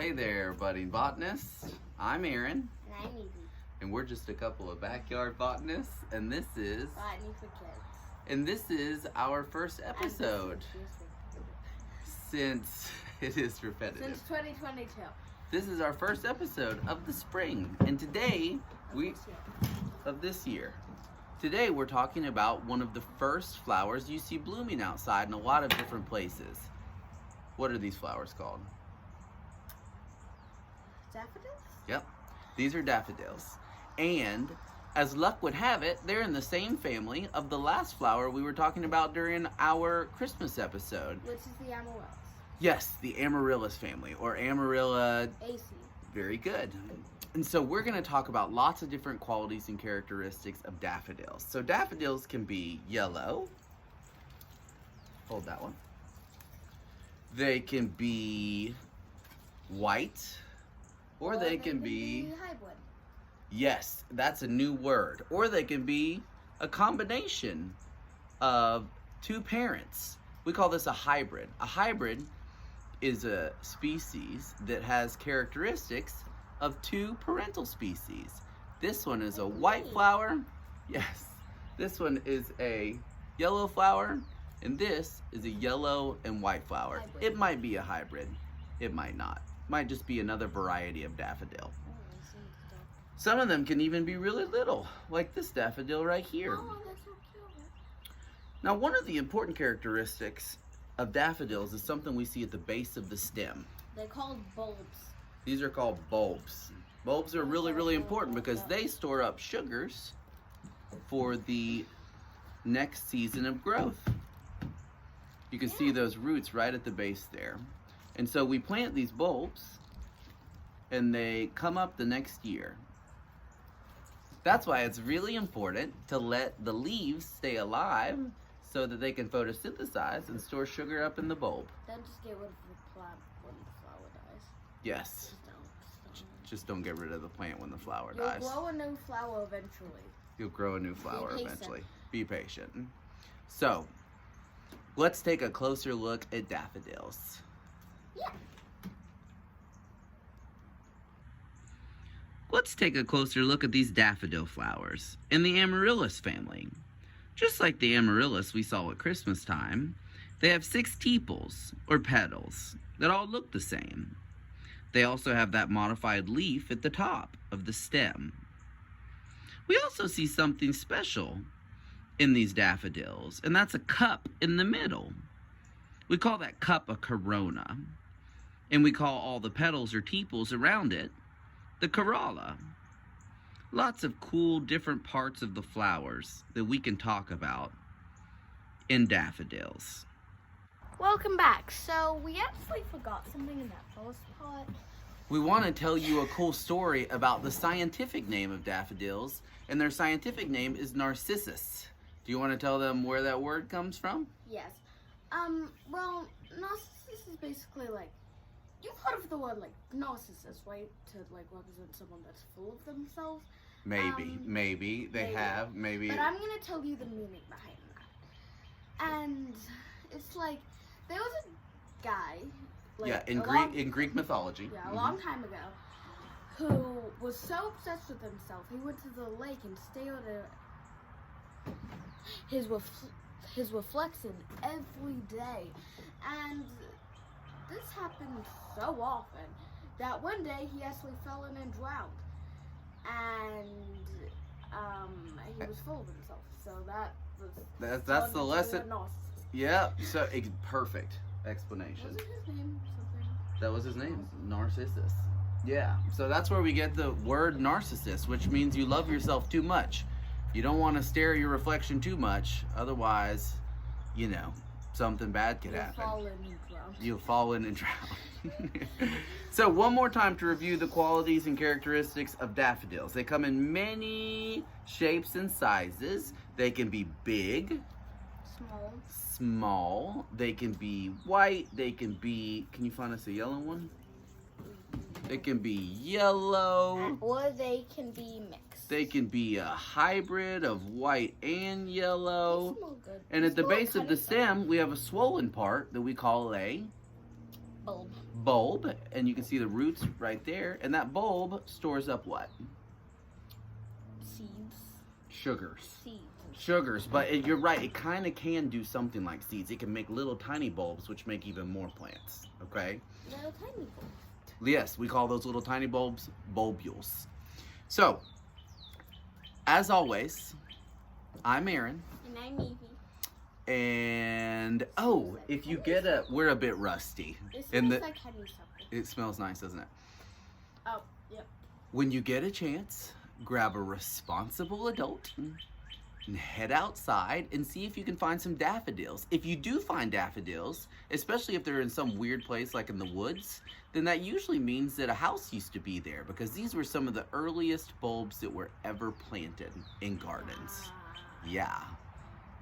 Hey there, budding botanists. I'm Aaron. And I'm Evie. And we're just a couple of backyard botanists. And this is... Botany for kids. And this is our first episode. Since it is repetitive. Since 2022. This is our first episode of the spring. And today, of this year. Today we're talking about one of the first flowers you see blooming outside in a lot of different places. What are these flowers called? Daffodils? Yep, these are daffodils. And as luck would have it, they're in the same family of the last flower we were talking about during our Christmas episode. Which is the Amaryllis. Yes, the Amaryllis family, or Amarilla. AC. Very good. And so we're going to talk about lots of different qualities and characteristics of daffodils. So daffodils can be yellow. Hold that one. They can be white, or they can be hybrid. Yes, that's a new word. Or they can be a combination of two parents. We call this a hybrid. A hybrid is a species that has characteristics of two parental species. This one is a white flower. Yes. This one is a yellow flower. And this is a yellow and white flower. Hybrid. It might be a hybrid. It might not. Might just be another variety of daffodil. Some of them can even be really little, like this daffodil right here. Oh, that's so cute. Now, one of the important characteristics of daffodils is something we see at the base of the stem. They're called bulbs. These are called bulbs. Bulbs are really, really important because they store up sugars for the next season of growth. You can see those roots right at the base there. And so we plant these bulbs and they come up the next year. That's why it's really important to let the leaves stay alive so that they can photosynthesize and store sugar up in the bulb. Don't just get rid of the plant when the flower dies. Yes. Just don't get rid of the plant when the flower You'll dies. You'll grow a new flower eventually. You'll grow a new flower Be patient. eventually. Be patient. So, let's take a closer look at daffodils. Yeah. Let's take a closer look at these daffodil flowers in the Amaryllis family. Just like the Amaryllis we saw at Christmas time, they have 6 tepals, or petals, that all look the same. They also have that modified leaf at the top of the stem. We also see something special in these daffodils, and that's a cup in the middle. We call that cup a corolla, and we call all the petals or tepals around it the corolla. Lots of cool different parts of the flowers that we can talk about in daffodils. Welcome back. So we actually forgot something in that first part. We want to tell you a cool story about the scientific name of daffodils, and their scientific name is Narcissus. Do you want to tell them where that word comes from? Yes. Well, Narcissus is basically like, you've heard of the word like Narcissus, right? To like represent someone that's full of themselves. Maybe. They have, maybe. But I'm gonna tell you the meaning behind that. And it's like, there was a guy, like, in Greek mythology. Yeah, a long time ago, who was so obsessed with himself, he went to the lake and stared at his reflection every day. And this happened so often that one day he actually fell in and drowned. And he was full of himself. So that's the lesson. Narcissist. Yeah, so perfect explanation. Wasn't his name something? That was his name, Narcissus. Yeah, so that's where we get the word narcissist, which means you love yourself too much. You don't want to stare at your reflection too much, otherwise, you know, something bad could happen. You'll fall in and drown. So one more time to review the qualities and characteristics of daffodils. They come in many shapes and sizes. They can be big, small. They can be white. They can be, can you find us a yellow one? It can be yellow. Or they can be mixed. They can be a hybrid of white and yellow. They smell good. And at the base of the stem, we have a swollen part that we call a Bulb. And you can see the roots right there. And that bulb stores up what? Seeds. Sugars. But you're right, it kind of can do something like seeds. It can make little tiny bulbs, which make even more plants. Okay? Little tiny bulbs. Yes, we call those little tiny bulbs bulbules. So, as always, I'm Aaron. And I'm Evie. And if you get we're a bit rusty. It smells like honeysuckle. It smells nice, doesn't it? Oh, yep. When you get a chance, grab a responsible adult and head outside and see if you can find some daffodils. If you do find daffodils, especially if they're in some weird place like in the woods, then that usually means that a house used to be there, because these were some of the earliest bulbs that were ever planted in gardens. Yeah.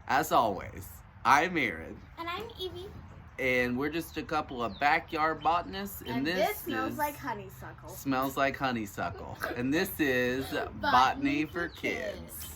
As always, I'm Aaron. And I'm Evie. And we're just a couple of backyard botanists. And this smells like honeysuckle. Smells like honeysuckle. And this is Botany for Kids.